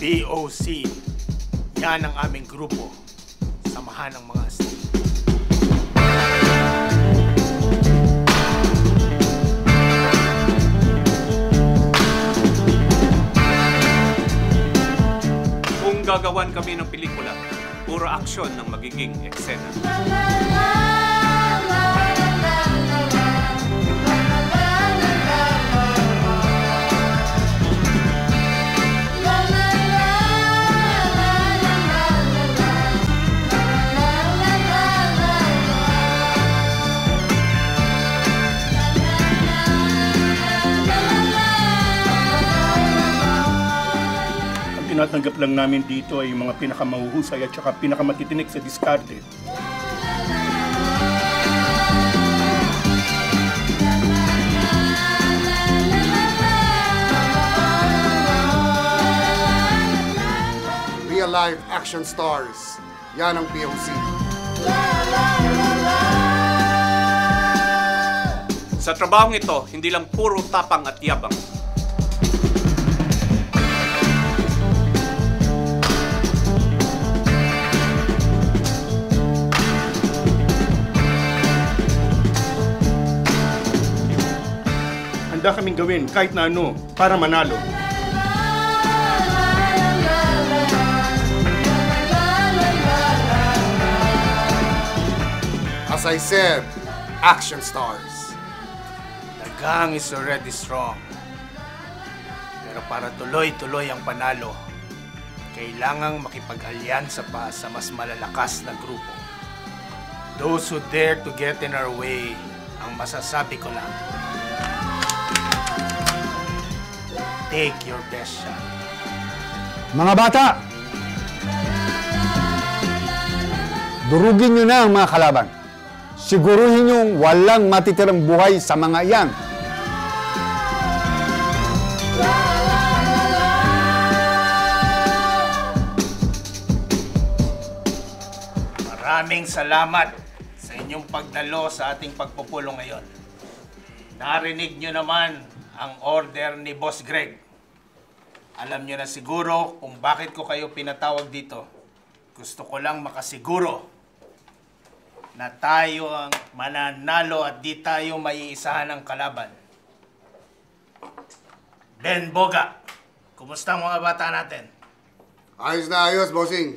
BOC. Yan ang aming grupo. Samahan ng mga astig. Kung gagawan kami ng pelikula, puro aksyon ng magiging eksena. Tinatanggap lang namin dito ay yung mga pinakamahuhusay at saka pinakamatitinik sa diskarte. Real life action stars. Yan ang BOC. Sa trabahong ito, hindi lang puro tapang at yabang. Handa kaming gawin kahit na ano para manalo. As I said, action stars. The gang is already strong. Pero para tuloy-tuloy ang panalo, kailangang makipag-alyansa pa sa mas malalakas na grupo. Those who dare to get in our way, ang masasabi ko lang, take your best shot. Mga bata! Durugin nyo na ang mga kalaban. Siguruhin nyo walang matitirang buhay sa mga iyan. Maraming salamat sa inyong pagdalo sa ating pagpupulong ngayon. Narinig nyo naman ang order ni Boss Greg. Alam nyo na siguro kung bakit ko kayo pinatawag dito. Gusto ko lang makasiguro na tayo ang mananalo at di tayo maiisahan ng kalaban. Ben Boga, kumusta ang mga bata natin? Ayos na ayos, bossing.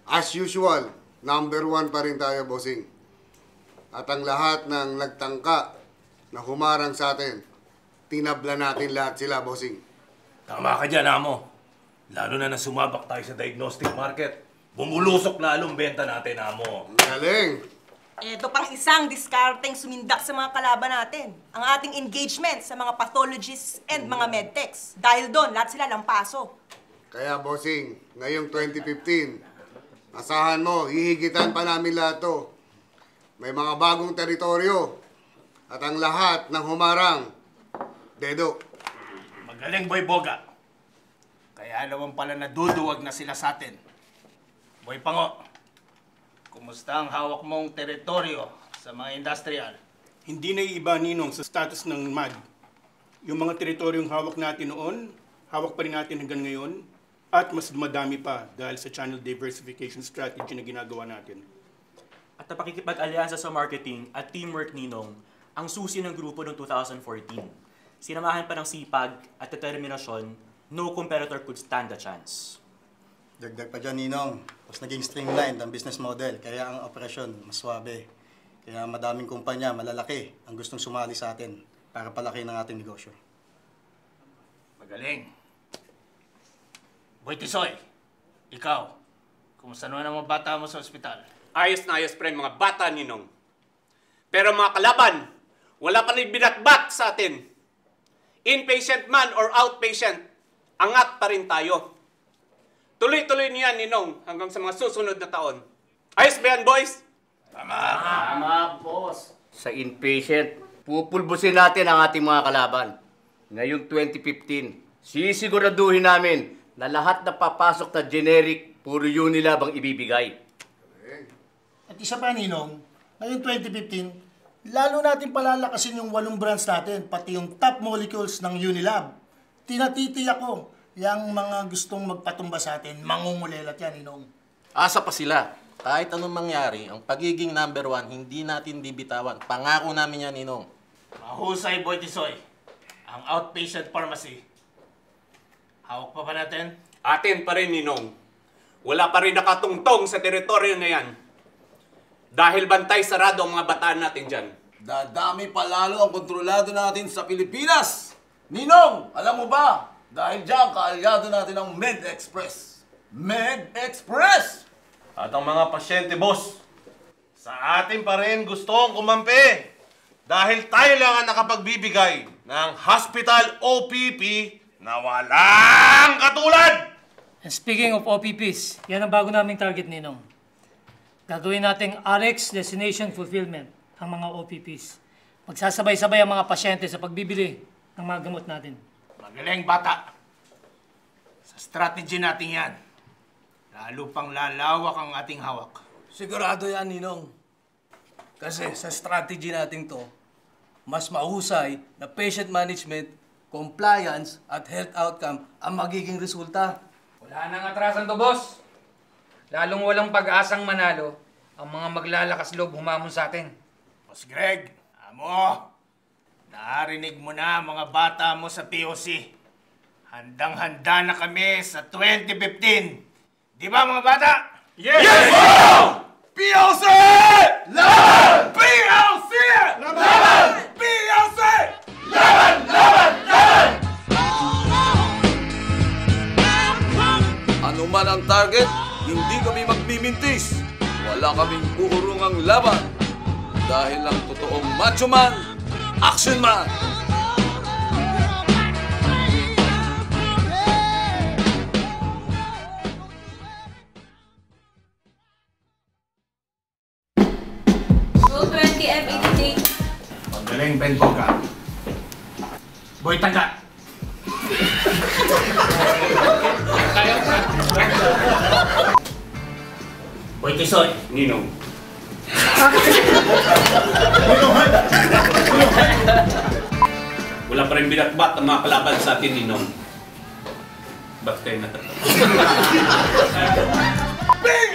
As usual, number 1 pa rin tayo, bossing. At ang lahat ng nagtangka na humarang sa atin, tinabla natin lahat sila, bossing. Tama ka dyan, Amo. Lalo na sumabak tayo sa diagnostic market. Bumulusok lalong benta natin, Amo. Galing! Ito pang isang diskarteng sumindak sa mga kalaban natin. Ang ating engagement sa mga pathologists and mga medtechs. Dahil doon, lahat sila lampaso. Kaya, bossing, ngayong 2015, asahan mo, hihigitan pa namin lahat to. May mga bagong teritoryo. At ang lahat ng humarang, dedo. Magaling, Boy Boga. Kaya naman pala naduduwag na sila sa atin. Boy Pango, kumusta ang hawak mong teritoryo sa mga industrial? Hindi na iiba, Ninong, sa status ng MAD. Yung mga teritoryong hawak natin noon, hawak pa rin natin hanggang ngayon, at mas dumadami pa dahil sa channel diversification strategy na ginagawa natin. At napakikipag-alyansa sa marketing at teamwork, Ninong, ang susi ng grupo noong 2014. Sinamahan pa ng sipag at determinasyon, no competitor could stand a chance. Dagdag pa dyan, Ninong. Mas naging streamlined ang business model, kaya ang operasyon mas swabe. Kaya madaming kumpanya, malalaki, ang gustong sumali sa atin para palaki ng ating negosyo. Magaling. Boy Tisoy, ikaw, kumusta naman ang mga bata mo sa ospital? Ayos na ayos, pre, mga bata, Ninong. Pero mga kalaban, wala pa rin binatbat sa atin. Inpatient man or outpatient, angat pa rin tayo. Tuloy-tuloy niyan, Ninong, hanggang sa mga susunod na taon. Ayos ba yan, boys? Tama, boss. Sa inpatient, pupulbusin natin ang ating mga kalaban. Ngayong 2015, sisiguraduhin namin na lahat na papasok na generic, puro Unilab ang ibibigay. At isa pa, Ninong, ngayong 2015, lalo natin palalakasin yung 8 brands natin, pati yung top molecules ng Unilab. Tinatitiyak ko Yang mga gustong magpatumba sa atin, mangungulelat yan, Ninong. Asa pa sila. Kahit anong mangyari, ang pagiging number 1, hindi natin bibitawan. Pangako namin yan, Ninong. Mahusay, Boy Tisoy. Ang outpatient pharmacy. Hawak pa ba natin? Atin pa rin, Ninong. Wala pa rin nakatungtong sa teritoryo na yan. Dahil bantay sarado ang mga bataan natin dyan. Dadami pa lalo ang kontrolado natin sa Pilipinas. Ninong, alam mo ba? Dahil dyan, kaalyado natin ang Med Express. Med Express! At ang mga pasyente, boss, sa atin pa rin gustong kumampi. Dahil tayo lang ang nakapagbibigay ng hospital OPP na walang katulad! And speaking of OPPs, yan ang bago naming target, Ninong. Gagawin nating RX Destination Fulfillment ang mga OPPs. Magsasabay-sabay ang mga pasyente sa pagbibili ng mga gamot natin. Magaling, bata. Sa strategy natin yan, lalo pang lalawak ang ating hawak. Sigurado yan, Ninong. Kasi sa strategy natin to, mas mahusay na patient management, compliance, at health outcome ang magiging resulta. Wala nang atrasan to, boss. Lalong walang pag-asang manalo ang mga maglalakas loob humamon sa atin. Boss Greg, amo, narinig mo na mga bata mo sa POC. Handang-handa na kami sa 2015. Di ba mga bata? Yes! Yes! POC! Laban! POC! Laban! POC! Laban! Laban! Laban! Ano man ang target, hindi kami magmimintis. Wala kaming uurungang laban. Dahil ang totoong macho man, action man! Roll 20 M83. Magaling, Ben Boga. Boy Tangga. Boy Tisoy. Ninong. Wala pa rin binatbat ang mga kalaban sa atin, Ninong. Ba't kayo natatawa? Big